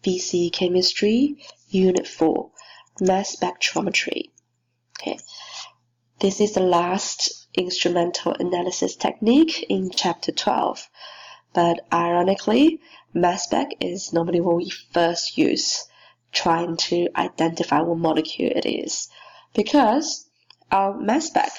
BC Chemistry, Unit 4, Mass Spectrometry. Okay, this is the last instrumental analysis technique in Chapter 12, but ironically, mass spec is normally what we first use trying to identify what molecule it is, because our mass spec,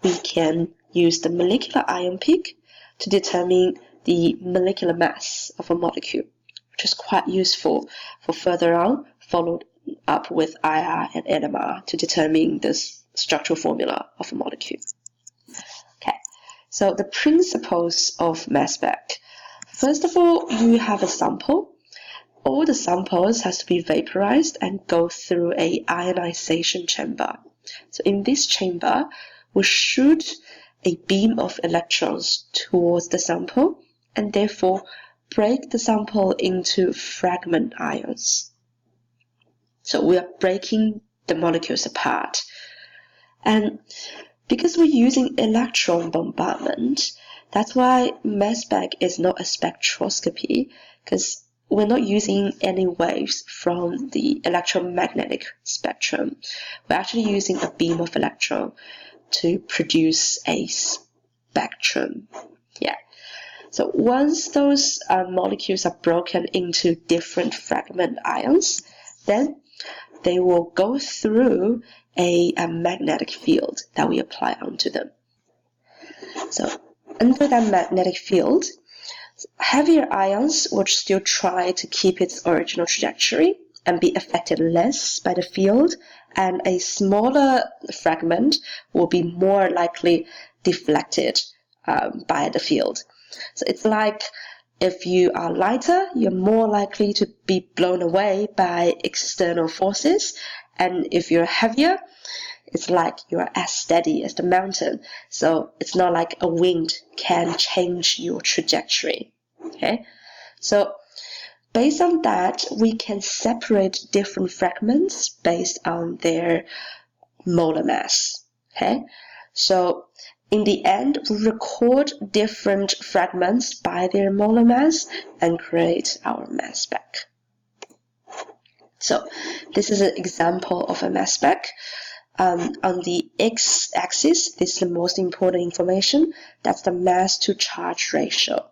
we can use the molecular ion peak to determine the molecular mass of a molecule, which is quite useful for further on, followed up with IR and NMR to determine the structural formula of a molecule. Okay, so the principles of mass spec. First of all, you have a sample. All the samples has to be vaporized and go through a ionization chamber. So in this chamber, we shoot a beam of electrons towards the sample and therefore break the sample into fragment ions. So we are breaking the molecules apart. And because we're using electron bombardment, that's why mass spec is not a spectroscopy, because we're not using any waves from the electromagnetic spectrum. We're actually using a beam of electron to produce a spectrum. Yeah. So once those molecules are broken into different fragment ions, then they will go through a magnetic field that we apply onto them. So under that magnetic field, heavier ions will still try to keep its original trajectory and be affected less by the field, and a smaller fragment will be more likely deflected by the field. So it's like if you are lighter, you're more likely to be blown away by external forces, and if you're heavier, it's like you're as steady as the mountain. So it's not like a wind can change your trajectory. Okay, so based on that, we can separate different fragments based on their molar mass. Okay, so in the end, we record different fragments by their molar mass and create our mass spec. So this is an example of a mass spec. On the x-axis, this is the most important information. That's the mass to charge ratio.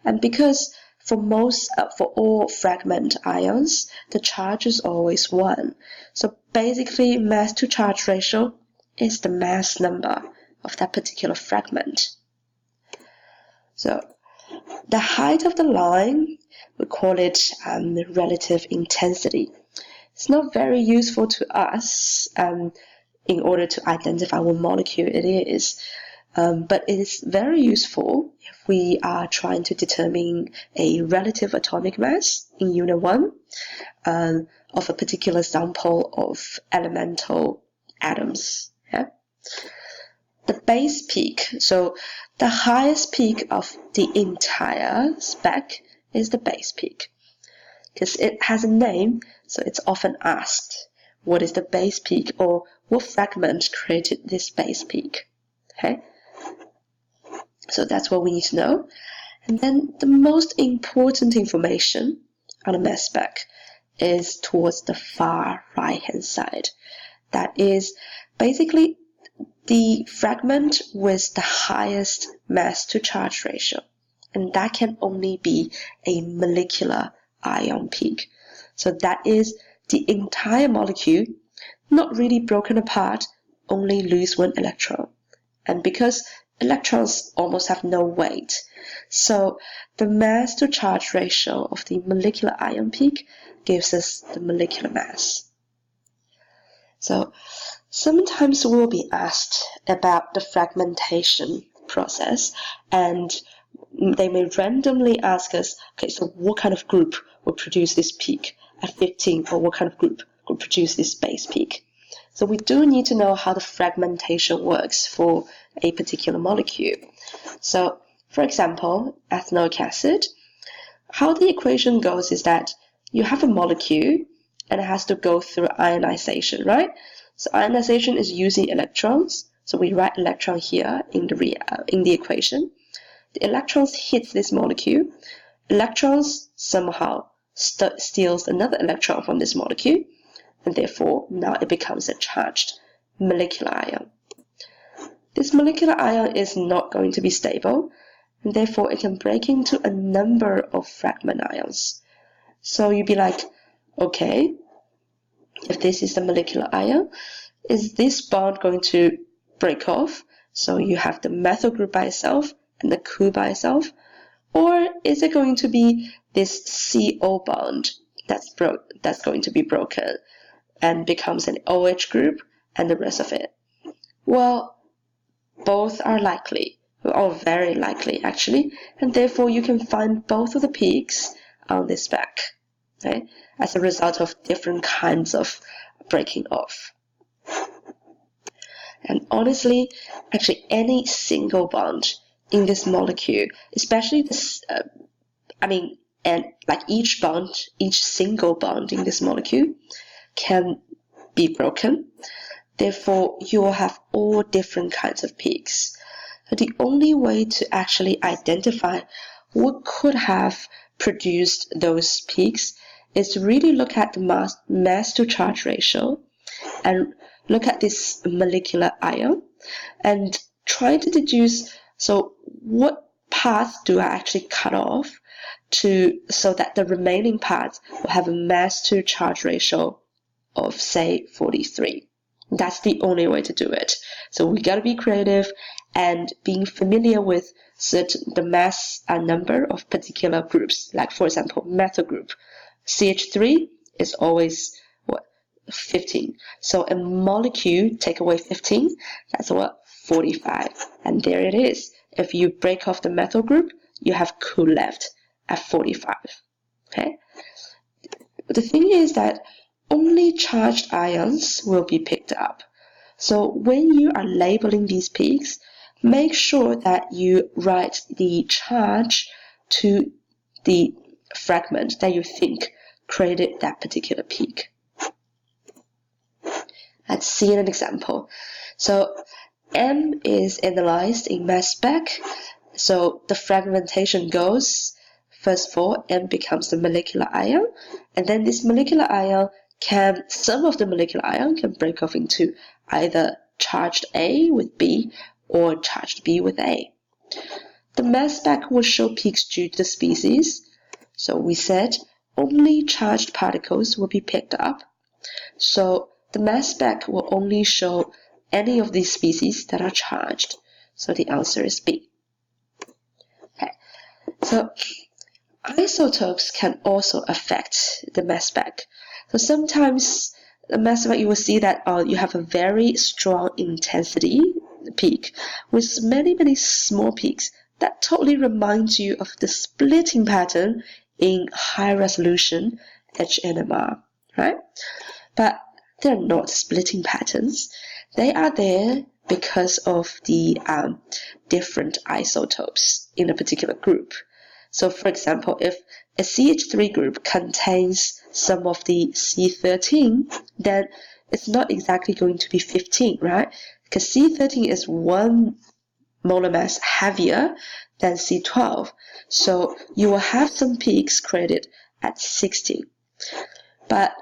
And because for all fragment ions, the charge is always 1. So basically, mass to charge ratio is the mass number of that particular fragment. So the height of the line, we call it relative intensity. It's not very useful to us in order to identify what molecule it is, but it is very useful if we are trying to determine a relative atomic mass in Unit 1 of a particular sample of elemental atoms. Yeah? The base peak, so the highest peak of the entire spec is the base peak. Because it has a name, so it's often asked, what is the base peak, or what fragment created this base peak? Okay, so that's what we need to know. And then the most important information on a mass spec is towards the far right hand side. That is basically the fragment with the highest mass to charge ratio, and that can only be a molecular ion peak. So that is the entire molecule, not really broken apart, only lose 1 electron. And because electrons almost have no weight, so the mass to charge ratio of the molecular ion peak gives us the molecular mass. So sometimes we'll be asked about the fragmentation process, and they may randomly ask us, okay, so what kind of group will produce this peak at 15, or what kind of group will produce this base peak? So we do need to know how the fragmentation works for a particular molecule. So, for example, ethanoic acid, how the equation goes is that you have a molecule and it has to go through ionization, right? So ionization is using electrons. So we write electron here in the equation. The electrons hit this molecule. Electrons somehow steals another electron from this molecule, and therefore now it becomes a charged molecular ion. This molecular ion is not going to be stable, and therefore it can break into a number of fragment ions. So you'd be like, okay, if this is the molecular ion, is this bond going to break off? So you have the methyl group by itself and the COO by itself, or is it going to be this CO bond that's going to be broken and becomes an OH group and the rest of it? Well, both are likely, or very likely actually, and therefore you can find both of the peaks on this spec, okay, as a result of different kinds of breaking off. And honestly, actually any single bond in this molecule, especially this, and like each single bond in this molecule can be broken. Therefore, you will have all different kinds of peaks. The only way to actually identify what could have produced those peaks is to really look at the mass to charge ratio and look at this molecular ion and try to deduce, so what path do I actually cut off so that the remaining parts will have a mass to charge ratio of, say, 43. That's the only way to do it. So we got to be creative, and being familiar with the mass number of particular groups. Like, for example, methyl group. CH3 is always 15. So a molecule, take away 15, that's 45. And there it is. If you break off the methyl group, you have COO left at 45. Okay? The thing is that only charged ions will be picked up. So when you are labeling these peaks, make sure that you write the charge to the fragment that you think created that particular peak. Let's see an example. So M is analyzed in mass spec. So the fragmentation goes, first of all, M becomes the molecular ion, and then this molecular ion some of the molecular ion can break off into either charged A with B or charged B with A. The mass spec will show peaks due to the species. So we said only charged particles will be picked up. So the mass spec will only show any of these species that are charged. So the answer is B. Okay. So isotopes can also affect the mass spec. So sometimes the mass spec, you will see that you have a very strong intensity peak with many small peaks that totally reminds you of the splitting pattern in high resolution HNMR, right? But they're not splitting patterns. They are there because of the different isotopes in a particular group. So for example, if a CH3 group contains some of the C13, then it's not exactly going to be 15, right? Because C13 is 1 molar mass heavier than C12. So you will have some peaks created at 16. But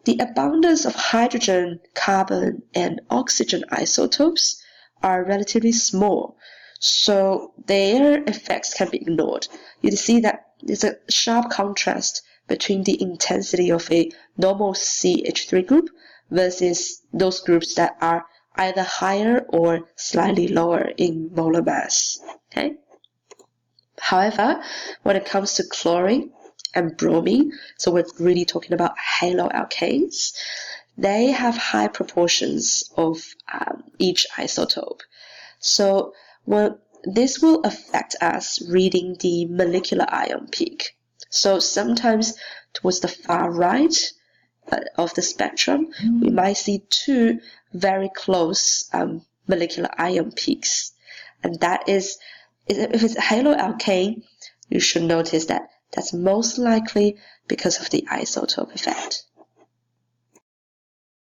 the abundance of hydrogen, carbon, and oxygen isotopes are relatively small, so their effects can be ignored. You see that there's a sharp contrast between the intensity of a normal CH3 group versus those groups that are either higher or slightly lower in molar mass. Okay? However, when it comes to chlorine and bromine, so we're really talking about haloalkanes, they have high proportions of each isotope. So this will affect us reading the molecular ion peak. So sometimes towards the far right of the spectrum, we might see two very close molecular ion peaks. And that is, if it's haloalkane, you should notice that that's most likely because of the isotope effect.